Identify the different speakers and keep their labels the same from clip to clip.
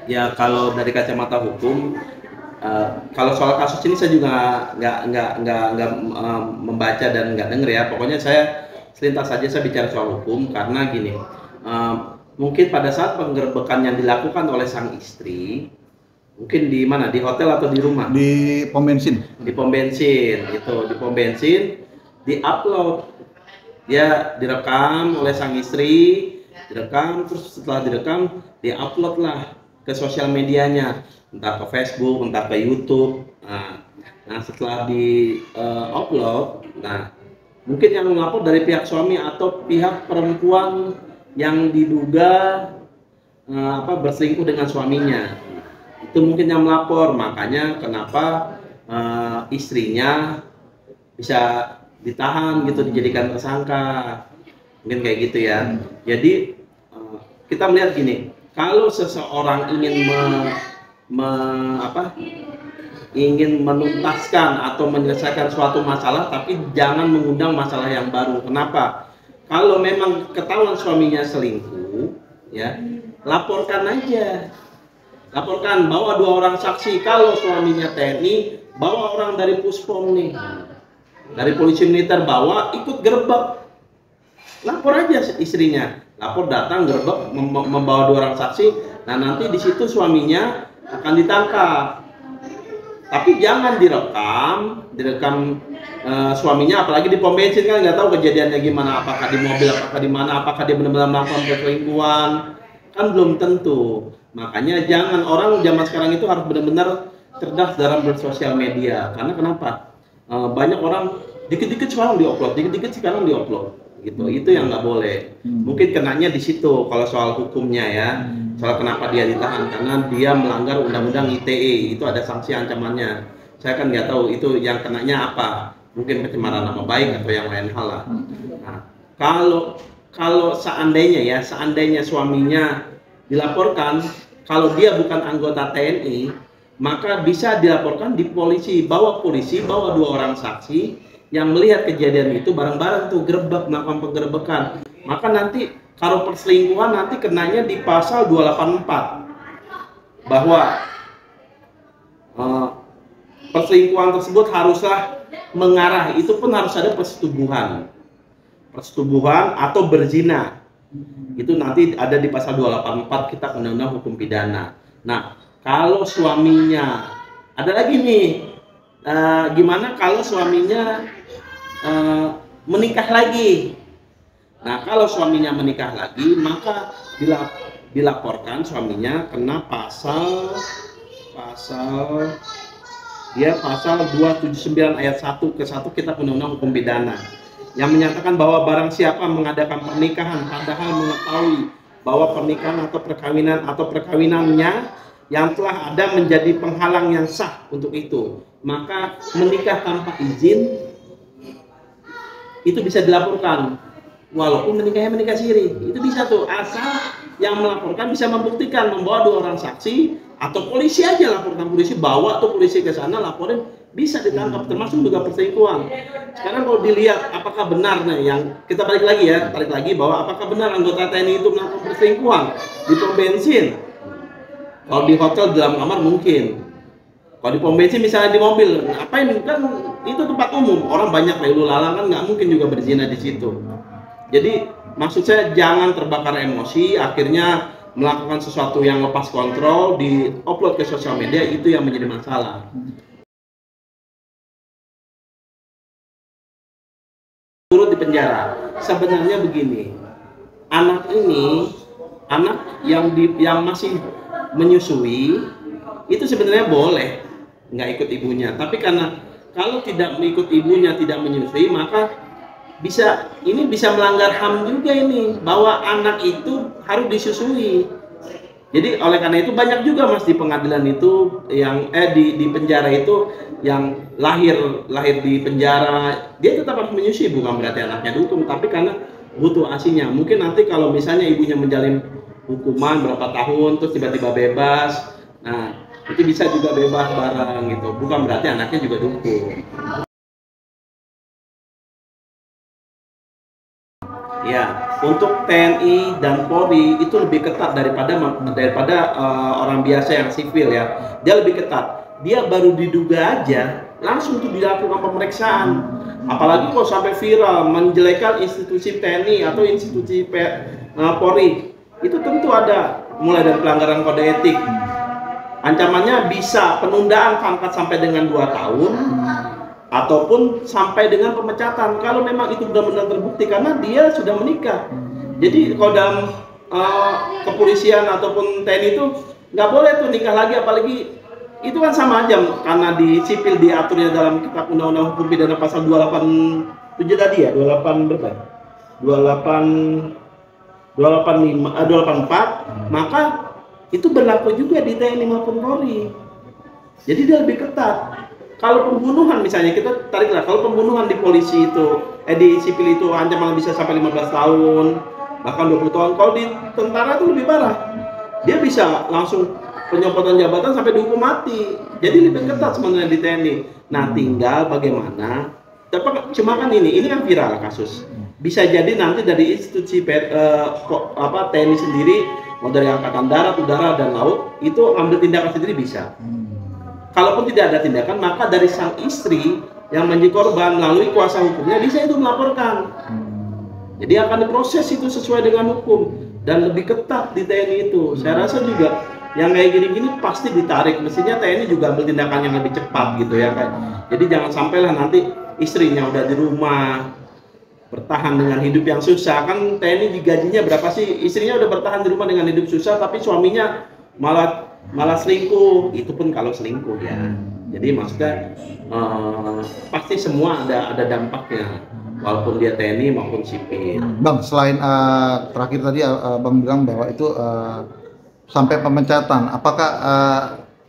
Speaker 1: Ya kalau dari kacamata hukum, kalau soal kasus ini saya juga nggak membaca dan nggak denger ya. Pokoknya saya selintas saja saya bicara soal hukum karena gini, eh, mungkin pada saat penggerbekan yang dilakukan oleh sang istri, mungkin di mana, di hotel atau di rumah?
Speaker 2: Di pom bensin.
Speaker 1: Di pom bensin, itu di pom bensin, di upload, dia direkam oleh sang istri, direkam, terus setelah direkam dia upload lah ke sosial medianya, entah ke Facebook, entah ke YouTube. Nah setelah di upload, nah mungkin yang melapor dari pihak suami atau pihak perempuan yang diduga berselingkuh dengan suaminya, itu mungkin yang melapor. Makanya kenapa istrinya bisa ditahan gitu, dijadikan tersangka, mungkin kayak gitu ya. Jadi kita melihat gini, kalau seseorang ingin ingin menuntaskan atau menyelesaikan suatu masalah, tapi jangan mengundang masalah yang baru. Kenapa? Kalau memang ketahuan suaminya selingkuh, ya laporkan aja, laporkan, bawa 2 orang saksi. Kalau suaminya TNI, bawa orang dari Puspom nih, dari polisi militer, bawa ikut gerbek, lapor aja istrinya, lapor, datang gerbek, membawa 2 orang saksi. Nah nanti di situ suaminya akan ditangkap, tapi jangan direkam suaminya, apalagi di pom bensin, kan nggak tahu kejadiannya gimana, apakah di mobil, apakah di mana, apakah dia benar-benar melakukan perselingkuhan, kan belum tentu. Makanya jangan, orang zaman sekarang itu harus benar-benar cerdas dalam bersosial media. Karena kenapa? Banyak orang dikit-dikit sekarang diupload, dikit-dikit sekarang diupload, gitu. Itu yang nggak boleh. Mungkin kenanya di situ kalau soal hukumnya ya. Soal kenapa dia ditahan, karena dia melanggar undang-undang ITE, itu ada sanksi ancamannya. Saya kan nggak tahu itu yang kenanya apa, mungkin pencemaran nama baik atau yang lain hal lah. Nah, kalau seandainya suaminya dilaporkan, kalau dia bukan anggota TNI, maka bisa dilaporkan di polisi, bawa 2 orang saksi yang melihat kejadian itu bareng-bareng tuh, gerbek, melakukan penggerbekan. Maka nanti kalau perselingkuhan nanti kenanya di pasal 284, bahwa perselingkuhan tersebut haruslah mengarah, itu pun harus ada persetubuhan atau berzina. Itu nanti ada di pasal 284 Kitab Undang-Undang Hukum Pidana. Nah, kalau suaminya ada lagi nih, gimana kalau suaminya menikah lagi? Nah, kalau suaminya menikah lagi, maka dilaporkan suaminya kena pasal 279 ayat 1 ke 1 Kitab Undang-Undang Hukum Pidana, yang menyatakan bahwa barang siapa mengadakan pernikahan padahal mengetahui bahwa pernikahan atau perkawinannya yang telah ada menjadi penghalang yang sah untuk itu, maka menikah tanpa izin itu bisa dilaporkan. Walaupun menikah siri, itu bisa tuh, asal yang melaporkan bisa membuktikan, membawa 2 orang saksi, atau polisi aja, laporkan polisi, bawa tuh polisi ke sana, laporin, bisa ditangkap, termasuk juga perselingkuhan. Sekarang kalau dilihat apakah benar nih, yang kita balik lagi bahwa apakah benar anggota TNI itu melakukan perselingkuhan di pom bensin. Kalau di hotel, di dalam kamar mungkin. Kalau di pom bensin misalnya di mobil, ngapain, kan itu tempat umum, orang banyak lalu lalang, kan nggak mungkin juga berzina di situ. Jadi maksud saya jangan terbakar emosi, akhirnya melakukan sesuatu yang lepas kontrol, di upload ke sosial media, itu yang menjadi masalah. Turut di penjara. Sebenarnya begini, anak yang masih menyusui itu sebenarnya boleh nggak ikut ibunya, tapi karena kalau tidak mengikut ibunya, tidak menyusui, maka bisa melanggar HAM juga ini, bahwa anak itu harus disusui. Jadi oleh karena itu banyak juga Mas di pengadilan itu yang di penjara itu yang lahir di penjara, dia tetap harus menyusui, bukan berarti anaknya dihukum, tapi karena butuh ASINya. Mungkin nanti kalau misalnya ibunya menjalin hukuman berapa tahun terus tiba-tiba bebas, nah itu bisa juga bebas bareng gitu, bukan berarti anaknya juga dihukum. Ya, untuk TNI dan Polri itu lebih ketat daripada orang biasa yang sipil ya. Dia lebih ketat. Dia baru diduga aja langsung tuh dilakukan pemeriksaan. Apalagi kalau sampai viral menjelekkan institusi TNI atau institusi Polri, itu tentu ada mulai dari pelanggaran kode etik. Ancamannya bisa penundaan pangkat sampai dengan 2 tahun ataupun sampai dengan pemecatan kalau memang itu benar-benar terbukti karena dia sudah menikah. Jadi kalau dalam kepolisian ataupun TNI itu nggak boleh tuh nikah lagi, apalagi itu kan sama aja karena di sipil diaturnya dalam kitab undang-undang hukum pidana pasal 287 tadi ya, 28 berapa? 28 284, maka itu berlaku juga di TNI maupun Polri. Jadi dia lebih ketat. Kalau pembunuhan misalnya, kita tariklah, kalau pembunuhan di polisi itu, di sipil itu ancaman bisa sampai 15 tahun, bahkan 20 tahun. Kalau di tentara itu lebih parah. Dia bisa langsung pencopotan jabatan sampai dihukum mati. Jadi lebih ketat sebenarnya di TNI. Nah, tinggal bagaimana, cuma kan ini kan viral kasus. Bisa jadi nanti dari institusi TNI sendiri, mau dari Angkatan Darat, Udara, dan Laut, itu ambil tindakan sendiri bisa. Kalaupun tidak ada tindakan, maka dari sang istri yang menjadi korban melalui kuasa hukumnya bisa itu melaporkan. Jadi akan diproses itu sesuai dengan hukum dan lebih ketat di TNI itu. Saya rasa juga yang kayak gini-gini pasti ditarik. Mestinya TNI juga ambil tindakan yang lebih cepat gitu ya kan. Jadi jangan sampailah nanti istrinya udah di rumah bertahan dengan hidup yang susah. Kan TNI digajinya berapa sih? Istrinya udah bertahan di rumah dengan hidup susah, tapi suaminya malah selingkuh. Itu pun kalau selingkuh ya. Jadi maksudnya pasti semua ada dampaknya, walaupun dia TNI maupun sipil.
Speaker 2: Bang, selain terakhir tadi Bang bilang bahwa itu sampai pemecatan, apakah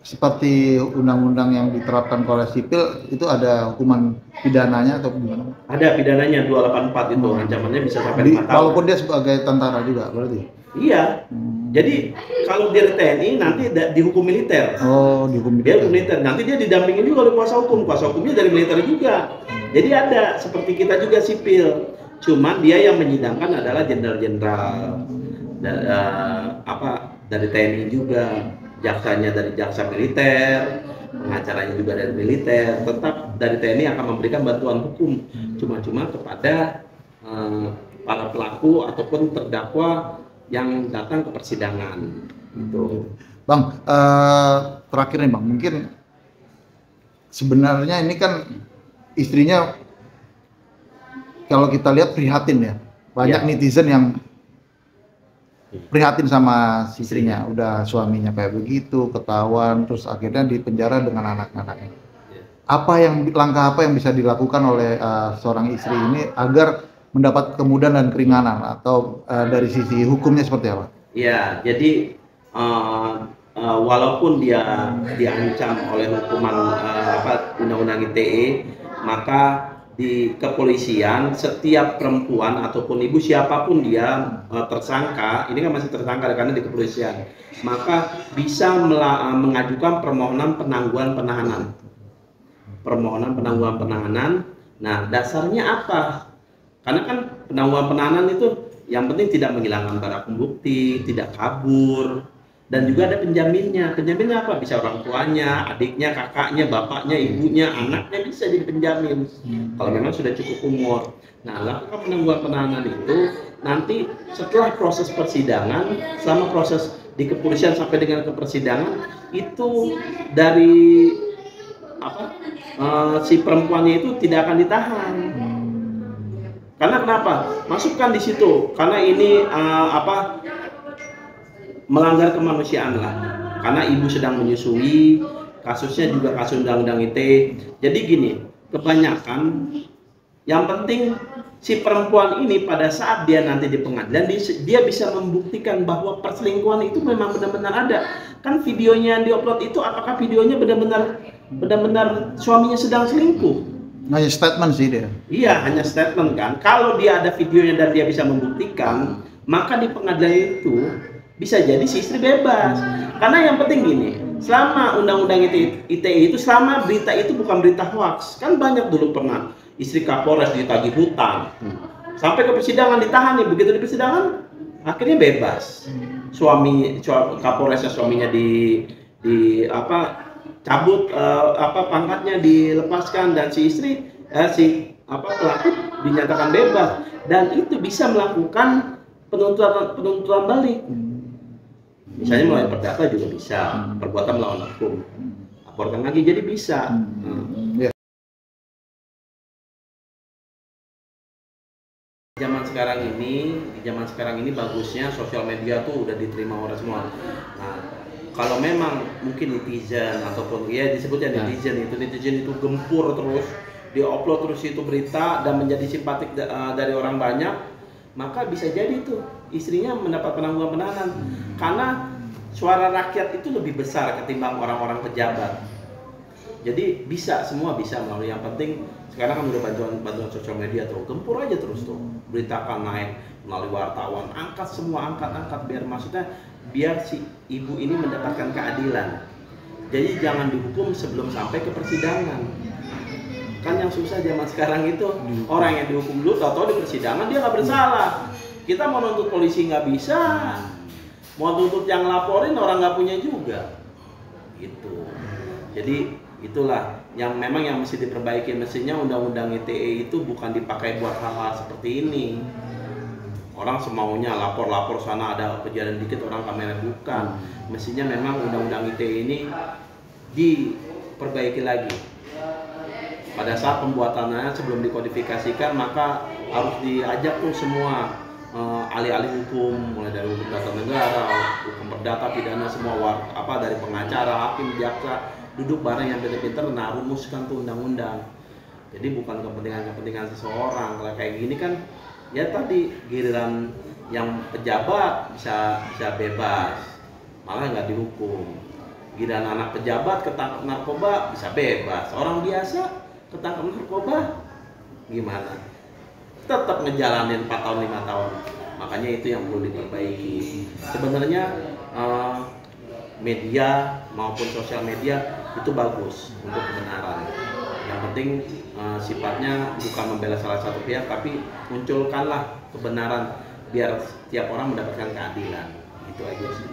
Speaker 2: seperti undang-undang yang diterapkan oleh sipil itu ada hukuman pidananya atau gimana?
Speaker 1: Ada pidananya 284 itu, ancamannya bisa sampai 5 tahun.
Speaker 2: Walaupun dia sebagai tentara juga berarti?
Speaker 1: Iya. Jadi kalau dia di TNI nanti dihukum militer.
Speaker 2: Oh, dihukum militer.
Speaker 1: Dia militer. Nanti dia didampingi juga oleh kuasa hukum. Kuasa hukumnya dari militer juga. Jadi ada seperti kita juga sipil. Cuman dia yang menyidangkan adalah jenderal-jenderal dari TNI juga. Jaksanya dari jaksa militer, pengacaranya juga dari militer. Tetap dari TNI akan memberikan bantuan hukum. Cuma kepada para pelaku ataupun terdakwa yang datang ke persidangan gitu.
Speaker 2: Bang, terakhir nih Bang, mungkin sebenarnya ini kan istrinya kalau kita lihat prihatin ya, banyak netizen yang prihatin sama istrinya, udah suaminya kayak begitu, ketahuan, terus akhirnya dipenjara dengan anak-anaknya. Langkah apa yang bisa dilakukan oleh seorang istri ini agar mendapat kemudahan dan keringanan, atau dari sisi hukumnya seperti apa?
Speaker 1: Ya, jadi walaupun dia diancam oleh hukuman undang-undang ITE, maka di kepolisian setiap perempuan ataupun ibu siapapun dia tersangka, ini kan masih tersangka karena di kepolisian, maka bisa mengajukan permohonan penangguhan penahanan. Nah, dasarnya apa? Karena kan penangguhan penahanan itu yang penting tidak menghilangkan barang bukti, tidak kabur, dan juga ada penjaminnya. Penjaminnya apa? Bisa orang tuanya, adiknya, kakaknya, bapaknya, ibunya, anaknya bisa jadi penjamin. Kalau memang sudah cukup umur. Nah, lakukan penangguhan penahanan itu nanti setelah proses persidangan, selama proses di kepolisian sampai dengan ke persidangan itu dari si perempuannya itu tidak akan ditahan. Karena kenapa? Masukkan di situ. Karena ini melanggar kemanusiaan lah. Karena ibu sedang menyusui, kasusnya juga kasus undang-undang ITE. Jadi gini, kebanyakan yang penting si perempuan ini pada saat dia nanti di pengadilan dia bisa membuktikan bahwa perselingkuhan itu memang benar-benar ada. Kan videonya yang diupload itu apakah videonya benar-benar suaminya sedang selingkuh?
Speaker 2: Hanya statement sih dia.
Speaker 1: Iya, hanya statement kan. Kalau dia ada videonya dan dia bisa membuktikan, maka di pengadilan itu bisa jadi si istri bebas. Karena yang penting gini, selama undang-undang ITE itu, selama berita itu bukan berita hoax. Kan banyak dulu pernah istri Kapolres ditagih hutang. Sampai ke persidangan ditahan nih, begitu di persidangan akhirnya bebas. Kapolresnya suaminya di apa cabut pangkatnya, dilepaskan, dan si istri pelaku dinyatakan bebas, dan itu bisa melakukan penuntutan balik. Misalnya melalui perdata juga bisa, perbuatan melawan hukum, laporkan lagi, jadi bisa.
Speaker 2: Ya.
Speaker 1: Di zaman sekarang ini bagusnya sosial media tuh udah diterima orang semua. Nah, kalau memang mungkin netizen ataupun ya disebutnya netizen itu gempur terus, diupload terus itu berita dan menjadi simpatik dari orang banyak, maka bisa jadi tuh istrinya mendapat penangguhan penahanan, karena suara rakyat itu lebih besar ketimbang orang-orang pejabat. Jadi semua bisa melalui, yang penting sekarang kan udah bantuan sosial media tuh, gempur aja terus tuh, beritakan naik melalui wartawan, angkat biar si ibu ini mendapatkan keadilan. Jadi jangan dihukum sebelum sampai ke persidangan. Kan yang susah zaman sekarang itu orang yang dihukum dulu, tahu-tahu di persidangan dia nggak bersalah. Kita mau nuntut polisi nggak bisa, mau nuntut yang laporin orang nggak punya juga, gitu. Jadi itulah yang memang yang mesti diperbaiki. Mestinya undang-undang ITE itu bukan dipakai buat hal-hal seperti ini. Orang semaunya lapor sana, ada kejadian dikit orang kamera, bukan. Mestinya memang undang-undang ITE ini diperbaiki lagi. Pada saat pembuatannya sebelum dikodifikasikan, maka harus diajak tuh semua ahli-ahli hukum, mulai dari hukum tata negara, hukum perdata, pidana, semua dari pengacara, hakim, jaksa, duduk bareng yang pinter-pinter, rumuskan tuh undang-undang. Jadi bukan kepentingan seseorang. Kalau kayak gini kan ya tadi giliran yang pejabat bisa bebas, malah nggak dihukum. Giliran anak pejabat ketangkep narkoba bisa bebas, orang biasa ketangkep narkoba gimana? Tetap ngejalanin 4 tahun 5 tahun. Makanya itu yang perlu diperbaiki. Sebenarnya media maupun sosial media itu bagus untuk kebenaran. Yang penting sifatnya bukan membela salah satu pihak, tapi munculkanlah kebenaran biar setiap orang mendapatkan keadilan. Itu aja sih.